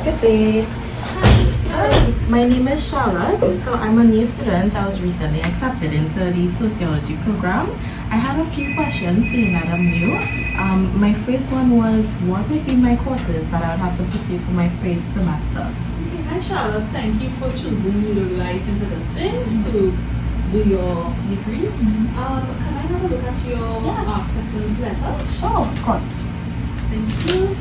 Good day. Hi, my name is Charlotte. So I'm a new student. I was recently accepted into the sociology program. I had a few questions seeing that I'm new. My first one was, what would be my courses that I would have to pursue for my first semester? Okay, hi Charlotte, thank you for choosing UWI Sciences-UWI to do your degree. Can I have a look at your acceptance letter? Sure, of course. Thank you.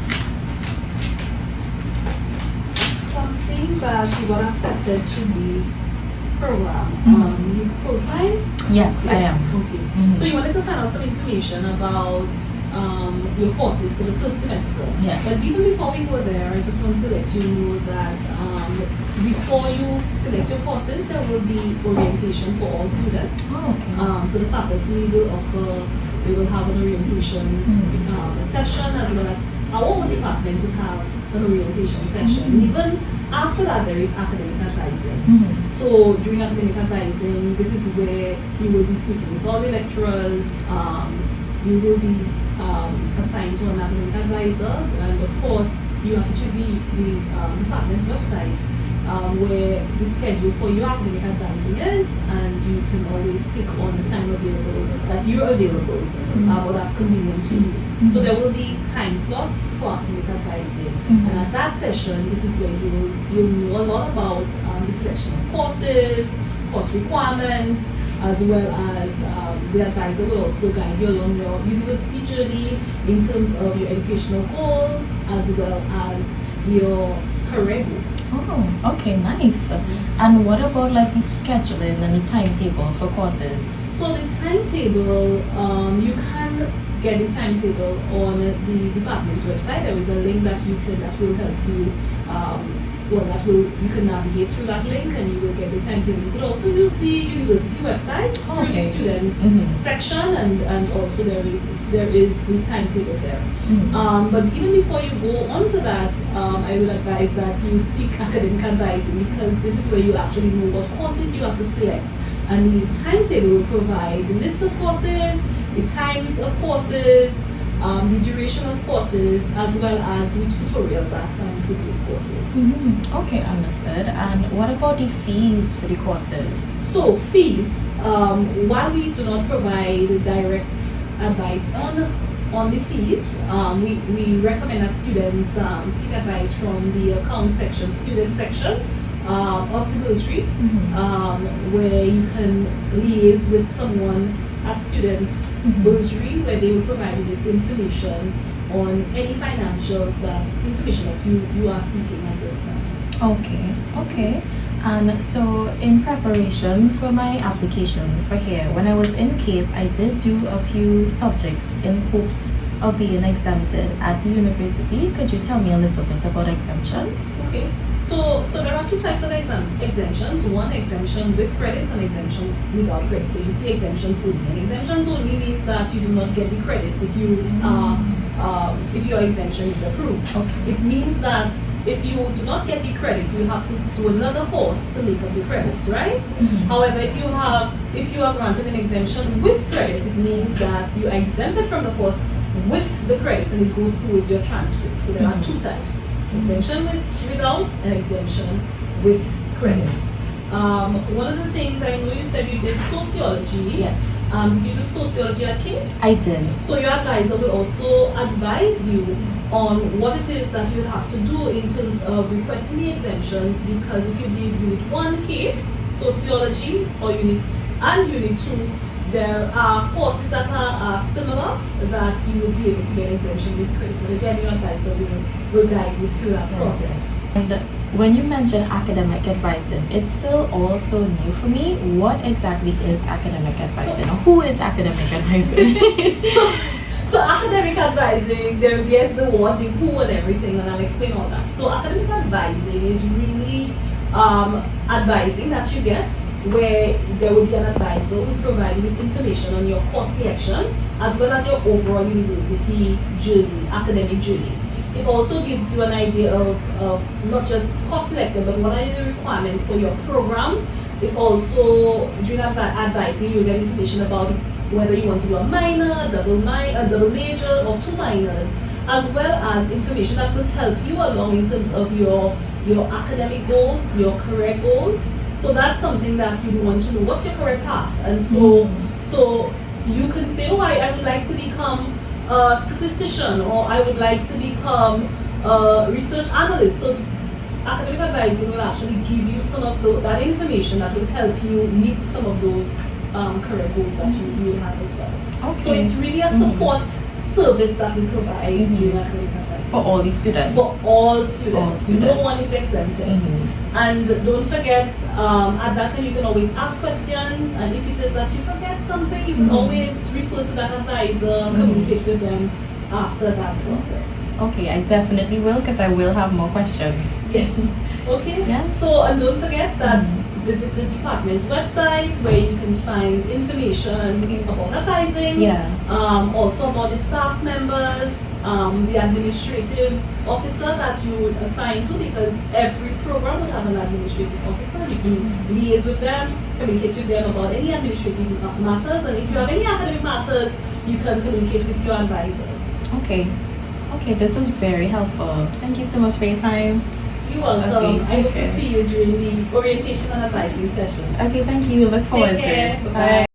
So I'm seeing that you got accepted to the program. Full-time? Yes, I am. Okay. So you wanted to find out some information about your courses for the first semester. Yeah. But even before we go there, I just want to let you know that before you select your courses, there will be orientation for all students. Oh, okay. So the faculty will offer, they will have an orientation session, as well as our own department will have an orientation session. Even after that, there is academic advising. So during academic advising, this is where you will be speaking with all the lecturers. You will be assigned to an academic advisor, and of course, you have to check the department's website where the schedule for your academic advising is, and you can always pick on the time available that you're available, or that's convenient to you. So there will be time slots for academic advising, and at that session, this is where you'll know a lot about the selection of courses, course requirements, as well as the advisor will also guide you along your university journey in terms of your educational goals, as well as your career goals. Oh, okay, nice. And what about like the scheduling and the timetable for courses? So the timetable, you can get the timetable on the department's website. There is a link that will help you. You can navigate through that link and you will get the timetable. You could also use the university website through the students section, and also there is the timetable there. But even before you go onto that, I will advise that you seek academic advising, because this is where you actually know what courses you have to select. And the timetable will provide the list of courses, the times of courses, the duration of courses, as well as which tutorials are assigned to those courses. Okay, understood. And what about the fees for the courses? So fees, while we do not provide direct advice on the fees, we recommend that students seek advice from the account section, student section of the bursary, where you can liaise with someone at students bursary, where they will provide you with information on any information that you are seeking at this time. Okay. And so in preparation for my application for here, when I was in Cape, I did do a few subjects in hopes of being exempted at the university. Could you tell me a little bit about exemptions? Okay, so there are two types of exemptions. One, exemption with credits, and exemption without credits. So you'd see exemptions only. And exemptions only means that you do not get the credits if your exemption is approved. Okay. It means that if you do not get the credit, you have to do another course to make up the credits, right? However, if you are granted an exemption with credit, it means that you are exempted from the course with the credits, and it goes towards your transcript. So there are two types: exemption without, and exemption with credits. One of the things, I know you said you did sociology. Yes. Did you do sociology at King? I did. So your advisor will also advise you on what it is that you have to do in terms of requesting the exemptions, because if you did Unit 1K, sociology, or Unit 2, there are courses that are similar that you will be able to get exemption with credits. But again, your advisor will guide you through that process. And when you mention academic advising, it's still also new for me. What exactly is academic advising? Who is academic advising? So academic advising, there's the what, the who, and everything, and I'll explain all that. So academic advising is really advising that you get, where there will be an advisor who will provide you with information on your course selection, as well as your overall university journey, academic journey. It also gives you an idea of not just course selection, but what are the requirements for your program. It also, during advising, you'll get information about whether you want to do a minor, double major, or two minors, as well as information that could help you along in terms of your academic goals, your career goals. So that's something that you want to know. What's your career path? And so you can say, oh, I would like to become a statistician, or I would like to become a research analyst. So academic advising will actually give you some of that information that will help you meet some of those career goals that you will have as well. Okay. So it's really a support service that we provide during academic advising. For all the students? For all students. No one is exempted. And don't forget, at that time you can always ask questions, and if it is that you forget something, you can always refer to that advisor, communicate with them after that process. Okay, I definitely will, because I will have more questions. Yes. Okay. Yes. So, and don't forget that visit the department's website where you can find information about advising. Also about the staff members, the administrative officer that you would assign to, because every program would have an administrative officer. You can liaise with them, communicate with them about any administrative matters, and if you have any academic matters, you can communicate with your advisors. Okay, this was very helpful. Thank you so much for your time. You're welcome. I hope to see you during the orientation and advising session. Okay, thank you. Look forward to it. Bye.